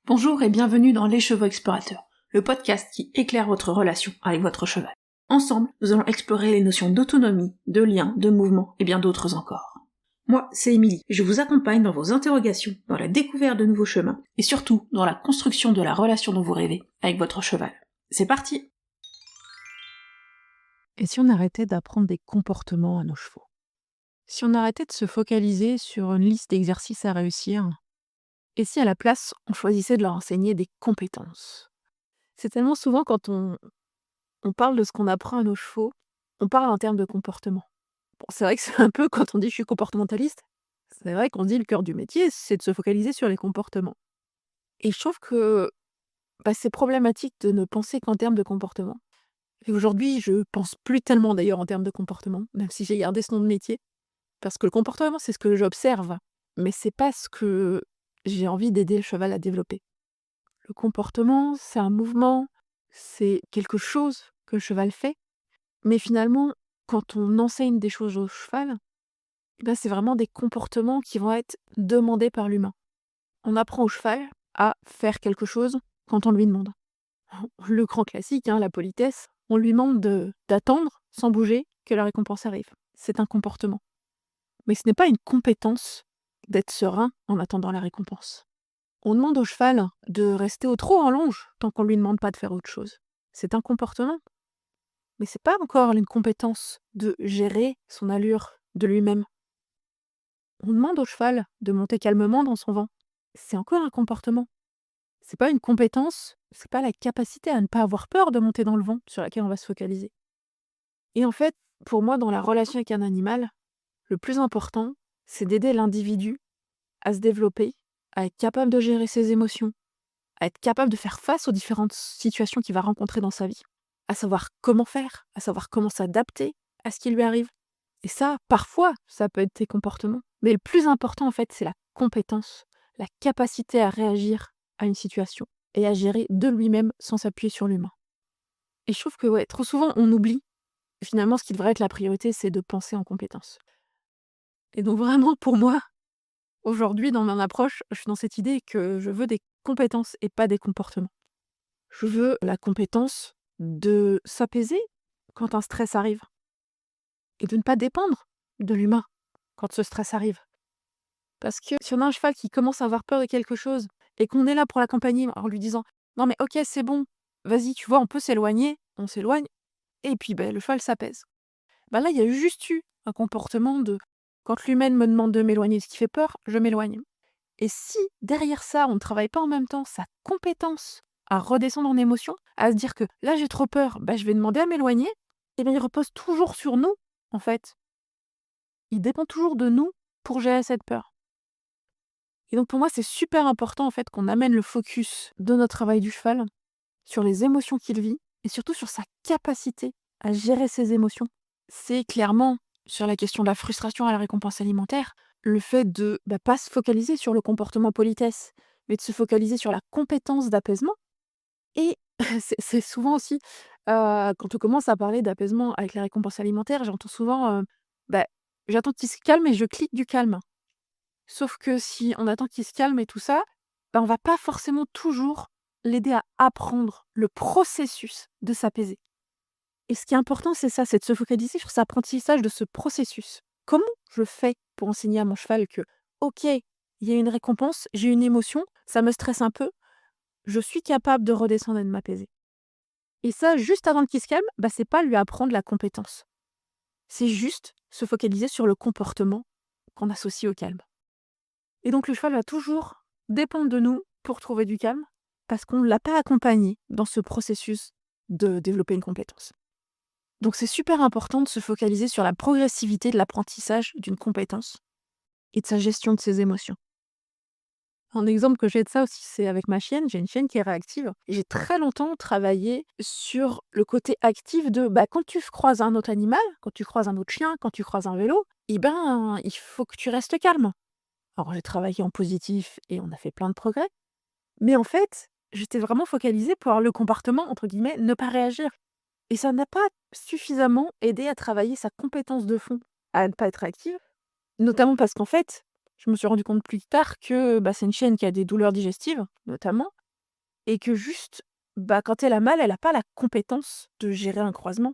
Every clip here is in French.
Bonjour et bienvenue dans Les Chevaux Explorateurs, le podcast qui éclaire votre relation avec votre cheval. Ensemble, nous allons explorer les notions d'autonomie, de lien, de mouvement et bien d'autres encore. Moi, c'est Émilie, et je vous accompagne dans vos interrogations, dans la découverte de nouveaux chemins, et surtout dans la construction de la relation dont vous rêvez avec votre cheval. C'est parti! Et si on arrêtait d'apprendre des comportements à nos chevaux? Si on arrêtait de se focaliser sur une liste d'exercices à réussir? Et si à la place, on choisissait de leur enseigner des compétences? C'est tellement souvent quand on parle de ce qu'on apprend à nos chevaux, on parle en termes de comportement. Bon, c'est vrai que c'est un peu quand on dit je suis comportementaliste, c'est vrai qu'on dit le cœur du métier, c'est de se focaliser sur les comportements. Et je trouve que c'est problématique de ne penser qu'en termes de comportement. Et aujourd'hui, je pense plus tellement d'ailleurs en termes de comportement, même si j'ai gardé ce nom de métier. Parce que le comportement, c'est ce que j'observe, mais c'est pas ce que j'ai envie d'aider le cheval à développer. Le comportement, c'est un mouvement, c'est quelque chose que le cheval fait, mais finalement, quand on enseigne des choses au cheval, c'est vraiment des comportements qui vont être demandés par l'humain. On apprend au cheval à faire quelque chose quand on lui demande. Le grand classique, la politesse, on lui demande d'attendre, sans bouger, que la récompense arrive. C'est un comportement. Mais ce n'est pas une compétence d'être serein en attendant la récompense. On demande au cheval de rester au trot en longe tant qu'on ne lui demande pas de faire autre chose. C'est un comportement, mais c'est pas encore une compétence de gérer son allure de lui-même. On demande au cheval de monter calmement dans son vent. C'est encore un comportement. C'est pas une compétence, c'est pas la capacité à ne pas avoir peur de monter dans le vent sur laquelle on va se focaliser. Et en fait, pour moi, dans la relation avec un animal, le plus important, c'est d'aider l'individu à se développer, à être capable de gérer ses émotions, à être capable de faire face aux différentes situations qu'il va rencontrer dans sa vie, à savoir comment faire, à savoir comment s'adapter à ce qui lui arrive. Et ça, parfois, ça peut être tes comportements. Mais le plus important, en fait, c'est la compétence, la capacité à réagir à une situation et à gérer de lui-même sans s'appuyer sur l'humain. Et je trouve que trop souvent, on oublie. Finalement, ce qui devrait être la priorité, c'est de penser en compétences. Et donc vraiment, pour moi, aujourd'hui, dans mon approche, je suis dans cette idée que je veux des compétences et pas des comportements. Je veux la compétence de s'apaiser quand un stress arrive et de ne pas dépendre de l'humain quand ce stress arrive. Parce que si on a un cheval qui commence à avoir peur de quelque chose et qu'on est là pour l'accompagner en lui disant « Non mais ok, c'est bon, vas-y, tu vois, on peut s'éloigner », on s'éloigne et puis le cheval s'apaise. Là, il y a juste eu un comportement de quand l'humaine me demande de m'éloigner de ce qui fait peur, je m'éloigne. Et si derrière ça, on ne travaille pas en même temps sa compétence à redescendre en émotion, à se dire que là j'ai trop peur, je vais demander à m'éloigner, il repose toujours sur nous, en fait. Il dépend toujours de nous pour gérer cette peur. Et donc pour moi, c'est super important en fait qu'on amène le focus de notre travail du cheval sur les émotions qu'il vit et surtout sur sa capacité à gérer ses émotions. C'est clairement sur la question de la frustration à la récompense alimentaire, le fait de pas se focaliser sur le comportement politesse, mais de se focaliser sur la compétence d'apaisement. Et c'est souvent aussi, quand on commence à parler d'apaisement avec les récompenses alimentaires, j'entends souvent, bah, «J'attends qu'il se calme et je clique du calme». Sauf que si on attend qu'il se calme et tout ça, on va pas forcément toujours l'aider à apprendre le processus de s'apaiser. Et ce qui est important, c'est ça, c'est de se focaliser sur cet apprentissage de ce processus. Comment je fais pour enseigner à mon cheval que, OK, il y a une récompense, j'ai une émotion, ça me stresse un peu, je suis capable de redescendre et de m'apaiser. Et ça, juste avant qu'il se calme, c'est pas lui apprendre la compétence. C'est juste se focaliser sur le comportement qu'on associe au calme. Et donc le cheval va toujours dépendre de nous pour trouver du calme, parce qu'on ne l'a pas accompagné dans ce processus de développer une compétence. Donc c'est super important de se focaliser sur la progressivité de l'apprentissage d'une compétence et de sa gestion de ses émotions. Un exemple que j'ai de ça aussi, c'est avec ma chienne. J'ai une chienne qui est réactive. Et j'ai très longtemps travaillé sur le côté actif de quand tu croises un autre animal, quand tu croises un autre chien, quand tu croises un vélo, il faut que tu restes calme. Alors j'ai travaillé en positif et on a fait plein de progrès. Mais en fait, j'étais vraiment focalisée pour avoir le comportement, entre guillemets, ne pas réagir. Et ça n'a pas suffisamment aidé à travailler sa compétence de fond, à ne pas être active. Notamment parce qu'en fait, je me suis rendu compte plus tard que c'est une chienne qui a des douleurs digestives, notamment, et que juste, quand elle a mal, elle a pas la compétence de gérer un croisement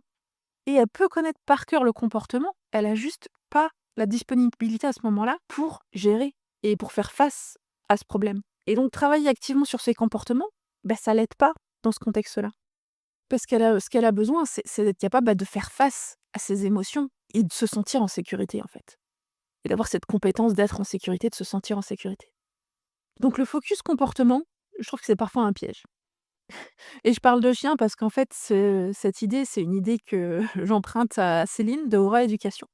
et elle peut connaître par cœur le comportement, elle a juste pas la disponibilité à ce moment-là pour gérer et pour faire face à ce problème et donc travailler activement sur ses comportements, ça l'aide pas dans ce contexte-là. Parce ce qu'elle a besoin, c'est d'être capable, de faire face à ses émotions et de se sentir en sécurité, en fait. Et d'avoir cette compétence d'être en sécurité, de se sentir en sécurité. Donc le focus comportement, je trouve que c'est parfois un piège. Et je parle de chien parce qu'en fait, cette idée, c'est une idée que j'emprunte à Céline de Aura Éducation,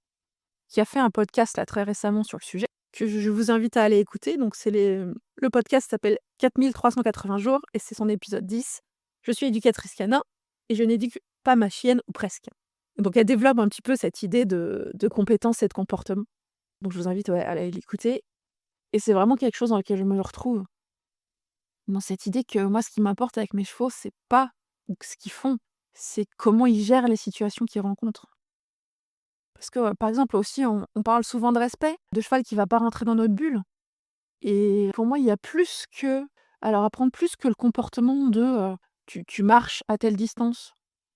qui a fait un podcast là très récemment sur le sujet, que je vous invite à aller écouter. Donc le podcast s'appelle 4380 jours et c'est son épisode 10. Je suis éducatrice canin et je n'éduque pas ma chienne ou presque. Donc elle développe un petit peu cette idée de compétence et de comportement. Donc je vous invite à aller l'écouter. Et c'est vraiment quelque chose dans lequel je me retrouve. Dans cette idée que moi, ce qui m'importe avec mes chevaux, c'est pas ce qu'ils font, c'est comment ils gèrent les situations qu'ils rencontrent. Parce que, par exemple, aussi, on parle souvent de respect, de cheval qui va pas rentrer dans notre bulle. Et pour moi, il y a plus que alors apprendre plus que le comportement de, tu marches à telle distance,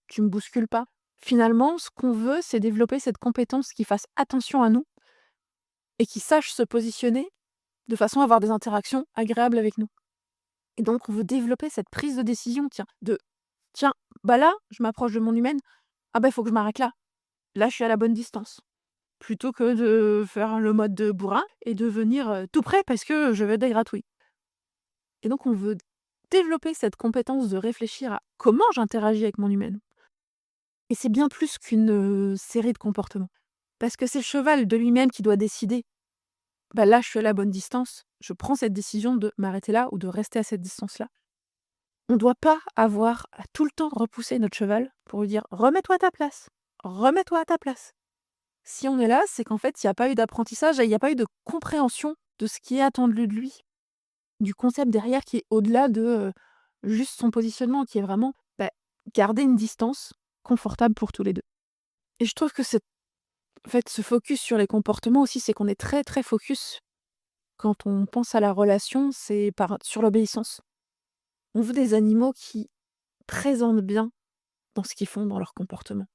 tu me bouscules pas. Finalement, ce qu'on veut, c'est développer cette compétence qui fasse attention à nous et qui sache se positionner de façon à avoir des interactions agréables avec nous. Et donc on veut développer cette prise de décision, tiens, là, je m'approche de mon humaine, il faut que je m'arrête là. Là, je suis à la bonne distance. Plutôt que de faire le mode de bourrin et de venir, tout près parce que je veux des gratouilles. Et donc on veut développer cette compétence de réfléchir à comment j'interagis avec mon humaine. Et c'est bien plus qu'une, série de comportements. Parce que c'est le cheval de lui-même qui doit décider. Là, je suis à la bonne distance, je prends cette décision de m'arrêter là ou de rester à cette distance-là. On ne doit pas avoir à tout le temps repousser notre cheval pour lui dire: «Remets-toi à ta place, remets-toi à ta place». Si on est là, c'est qu'en fait, il y a pas eu d'apprentissage et il y a pas eu de compréhension de ce qui est attendu de lui. Du concept derrière qui est au-delà de, juste son positionnement, qui est vraiment, garder une distance confortable pour tous les 2. Et je trouve que ce focus sur les comportements aussi, c'est qu'on est très, très focus quand on pense à la relation, c'est sur l'obéissance. On veut des animaux qui présentent bien dans ce qu'ils font, dans leur comportement.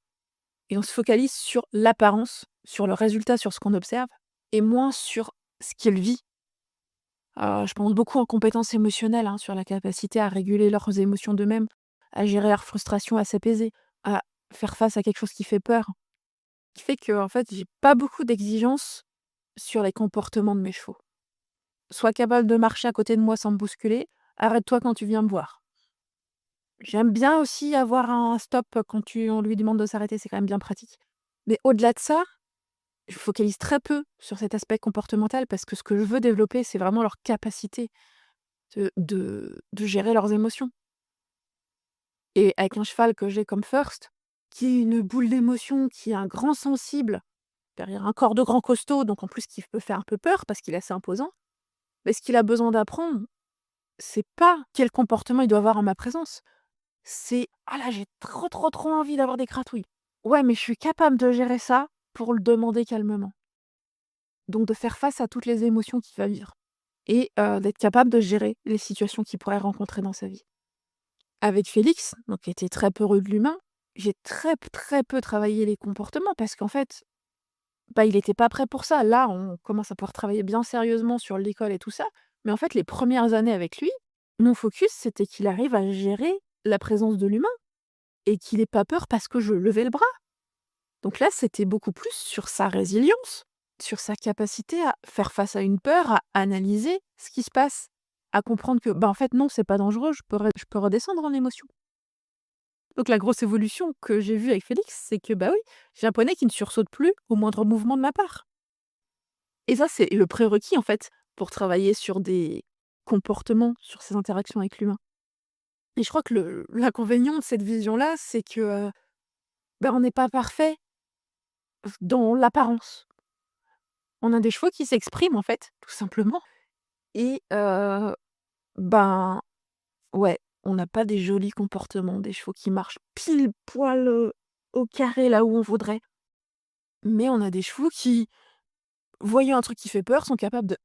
Et on se focalise sur l'apparence, sur le résultat, sur ce qu'on observe, et moins sur ce qu'ils vivent. Je pense beaucoup en compétences émotionnelles, hein, sur la capacité à réguler leurs émotions d'eux-mêmes, à gérer leur frustration, à s'apaiser, à faire face à quelque chose qui fait peur. Qui fait que en fait, j'ai pas beaucoup d'exigences sur les comportements de mes chevaux. Sois capable de marcher à côté de moi sans me bousculer, arrête-toi quand tu viens me voir. J'aime bien aussi avoir un stop quand on lui demande de s'arrêter, c'est quand même bien pratique. Mais au-delà de ça, je focalise très peu sur cet aspect comportemental parce que ce que je veux développer, c'est vraiment leur capacité de gérer leurs émotions. Et avec un cheval que j'ai comme First, qui est une boule d'émotions, qui est un grand sensible, derrière un corps de grand costaud, donc en plus qui peut faire un peu peur parce qu'il est assez imposant, mais ce qu'il a besoin d'apprendre, c'est pas quel comportement il doit avoir en ma présence. C'est: «Ah là, j'ai trop, trop, trop envie d'avoir des gratouilles». Ouais, mais je suis capable de gérer ça pour le demander calmement. Donc de faire face à toutes les émotions qu'il va vivre et d'être capable de gérer les situations qu'il pourrait rencontrer dans sa vie. Avec Félix, donc qui était très peureux de l'humain, j'ai très peu travaillé les comportements parce qu'en fait, il était pas prêt pour ça. Là, on commence à pouvoir travailler bien sérieusement sur l'école et tout ça, mais en fait, les premières années avec lui, mon focus, c'était qu'il arrive à gérer la présence de l'humain et qu'il ait pas peur parce que je levais le bras. Donc là, c'était beaucoup plus sur sa résilience, sur sa capacité à faire face à une peur, à analyser ce qui se passe, à comprendre que, en fait, non, c'est pas dangereux, je peux redescendre en émotion. Donc la grosse évolution que j'ai vue avec Félix, c'est que, oui, j'ai un poney qui ne sursaute plus au moindre mouvement de ma part. Et ça, c'est le prérequis, en fait, pour travailler sur des comportements, sur ses interactions avec l'humain. Et je crois que l'inconvénient de cette vision-là, c'est que, on n'est pas parfait dans l'apparence. On a des chevaux qui s'expriment, en fait, tout simplement. Et ben, ouais, on n'a pas des jolis comportements, des chevaux qui marchent pile poil, au carré là où on voudrait. Mais on a des chevaux qui, voyant un truc qui fait peur, sont capables de: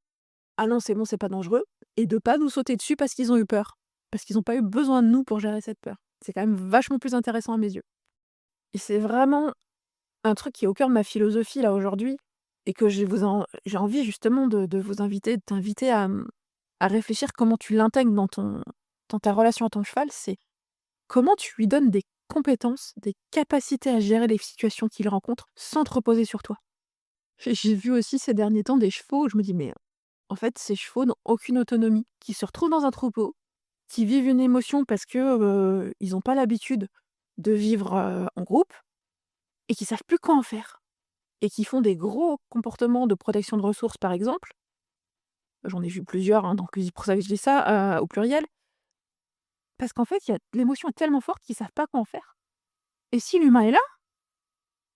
«Ah non, c'est bon, c'est pas dangereux» et de pas nous sauter dessus parce qu'ils ont eu peur. parce qu'ils n'ont pas eu besoin de nous pour gérer cette peur. C'est quand même vachement plus intéressant à mes yeux. Et c'est vraiment un truc qui est au cœur de ma philosophie là aujourd'hui et que j'ai envie justement de vous inviter, de t'inviter à réfléchir comment tu l'intègres dans ta relation à ton cheval. C'est comment tu lui donnes des compétences, des capacités à gérer les situations qu'il rencontre sans te reposer sur toi. J'ai vu aussi ces derniers temps des chevaux où je me dis, mais en fait, ces chevaux n'ont aucune autonomie, qui se retrouvent dans un troupeau, qui vivent une émotion parce que ils n'ont pas l'habitude de vivre en groupe et qui savent plus quoi en faire. Et qui font des gros comportements de protection de ressources, par exemple. J'en ai vu plusieurs, hein, donc c'est pour ça que je dis ça au pluriel. Parce qu'en fait, l'émotion est tellement forte qu'ils savent pas quoi en faire. Et si l'humain est là,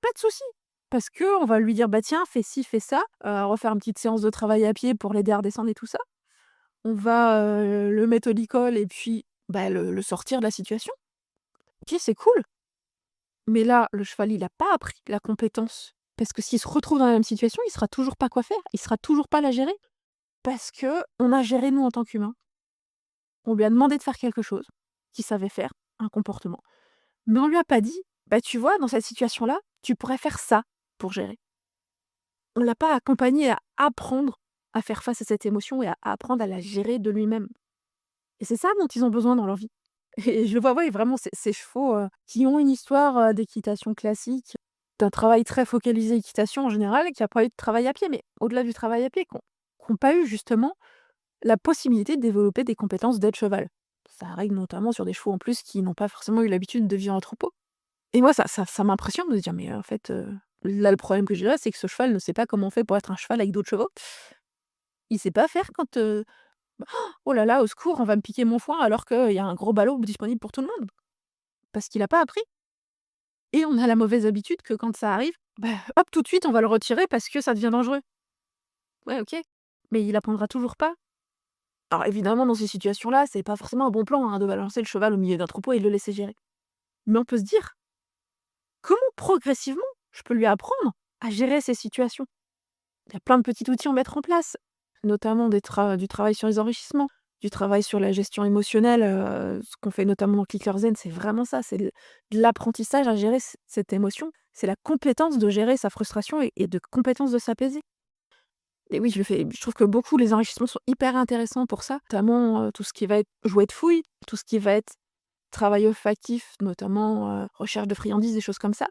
pas de souci. Parce que on va lui dire, bah tiens, fais ci, fais ça, refaire une petite séance de travail à pied pour l'aider à redescendre et tout ça. On va le mettre au licol et puis bah, le sortir de la situation. Ok, c'est cool. Mais là, le cheval, il a pas appris la compétence. Parce que s'il se retrouve dans la même situation, il saura toujours pas quoi faire. Il saura toujours pas la gérer. Parce que on a géré nous en tant qu'humains. On lui a demandé de faire quelque chose qu'il savait faire, un comportement. Mais on lui a pas dit, bah tu vois, dans cette situation-là, tu pourrais faire ça pour gérer. On l'a pas accompagné à apprendre à faire face à cette émotion et à apprendre à la gérer de lui-même. Et c'est ça dont ils ont besoin dans leur vie. Et je le vois, ouais, vraiment, ces chevaux qui ont une histoire d'équitation classique, d'un travail très focalisé équitation en général, qui n'a pas eu de travail à pied, mais au-delà du travail à pied, qui n'ont pas eu justement la possibilité de développer des compétences d'aide-cheval. Ça arrive notamment sur des chevaux en plus qui n'ont pas forcément eu l'habitude de vivre en troupeau. Et moi, ça m'impressionne de se dire, mais en fait, là, le problème que j'ai là, c'est que ce cheval ne sait pas comment on fait pour être un cheval avec d'autres chevaux. Il sait pas faire quand oh là là, au secours, on va me piquer mon foin alors qu'il y a un gros ballot disponible pour tout le monde. Parce qu'il a pas appris. Et on a la mauvaise habitude que quand ça arrive, bah, hop, tout de suite, on va le retirer parce que ça devient dangereux. Ouais, OK. Mais il apprendra toujours pas. Alors évidemment, dans ces situations-là, c'est pas forcément un bon plan, hein, de balancer le cheval au milieu d'un troupeau et de le laisser gérer. Mais on peut se dire: «Comment progressivement je peux lui apprendre à gérer ces situations?» Il y a plein de petits outils à mettre en place, notamment du travail sur les enrichissements, du travail sur la gestion émotionnelle, ce qu'on fait notamment dans Clicker Zen, c'est vraiment ça, c'est de l'apprentissage à gérer cette émotion. C'est la compétence de gérer sa frustration et de compétence de s'apaiser. Et oui, je trouve que beaucoup les enrichissements sont hyper intéressants pour ça, notamment, tout ce qui va être jouet de fouille, tout ce qui va être travail olfactif, notamment, recherche de friandises, des choses comme ça.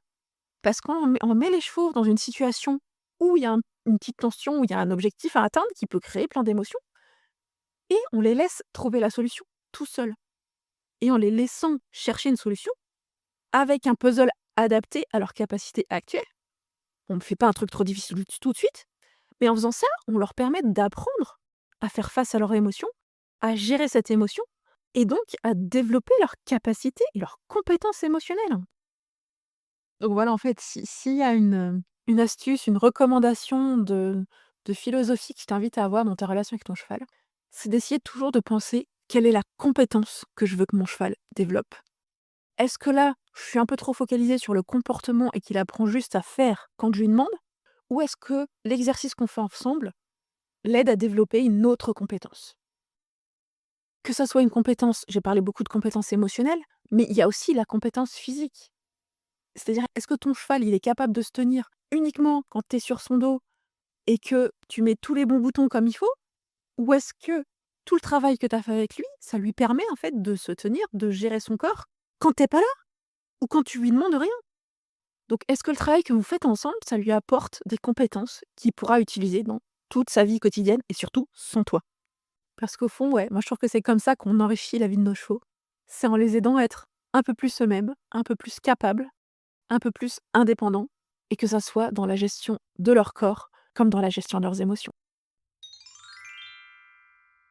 Parce qu'on met les chevaux dans une situation où il y a une petite tension, où il y a un objectif à atteindre qui peut créer plein d'émotions et on les laisse trouver la solution tout seuls. Et en les laissant chercher une solution, avec un puzzle adapté à leurs capacités actuelles, on ne fait pas un truc trop difficile tout de suite, mais en faisant ça, on leur permet d'apprendre à faire face à leurs émotions, à gérer cette émotion et donc à développer leurs capacités et leurs compétences émotionnelles. Donc voilà, en fait, s'il y a une astuce, une recommandation de philosophie que je t'invite à avoir dans ta relation avec ton cheval, c'est d'essayer toujours de penser quelle est la compétence que je veux que mon cheval développe. Est-ce que là, je suis un peu trop focalisée sur le comportement et qu'il apprend juste à faire quand je lui demande? Ou est-ce que l'exercice qu'on fait ensemble l'aide à développer une autre compétence? Que ça soit une compétence, j'ai parlé beaucoup de compétences émotionnelles, mais il y a aussi la compétence physique. C'est-à-dire, est-ce que ton cheval, il est capable de se tenir uniquement quand tu es sur son dos et que tu mets tous les bons boutons comme il faut? Ou est-ce que tout le travail que tu as fait avec lui, ça lui permet en fait de se tenir, de gérer son corps quand tu pas là ou quand tu lui demandes rien? Donc est-ce que le travail que vous faites ensemble, ça lui apporte des compétences qu'il pourra utiliser dans toute sa vie quotidienne et surtout sans toi? Parce qu'au fond, ouais, moi je trouve que c'est comme ça qu'on enrichit la vie de nos chevaux. C'est en les aidant à être un peu plus eux-mêmes, un peu plus capables, un peu plus indépendants, et que ça soit dans la gestion de leur corps comme dans la gestion de leurs émotions.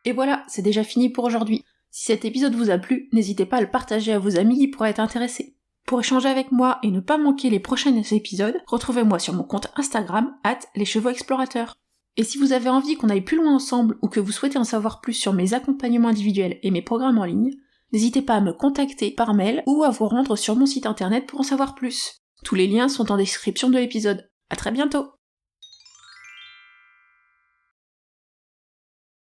Et voilà, c'est déjà fini pour aujourd'hui. Si cet épisode vous a plu, n'hésitez pas à le partager à vos amis qui pourraient être intéressés. Pour échanger avec moi et ne pas manquer les prochains épisodes, retrouvez-moi sur mon compte Instagram @leschevauxexplorateurs. Et si vous avez envie qu'on aille plus loin ensemble ou que vous souhaitez en savoir plus sur mes accompagnements individuels et mes programmes en ligne, n'hésitez pas à me contacter par mail ou à vous rendre sur mon site internet pour en savoir plus. Tous les liens sont en description de l'épisode. À très bientôt!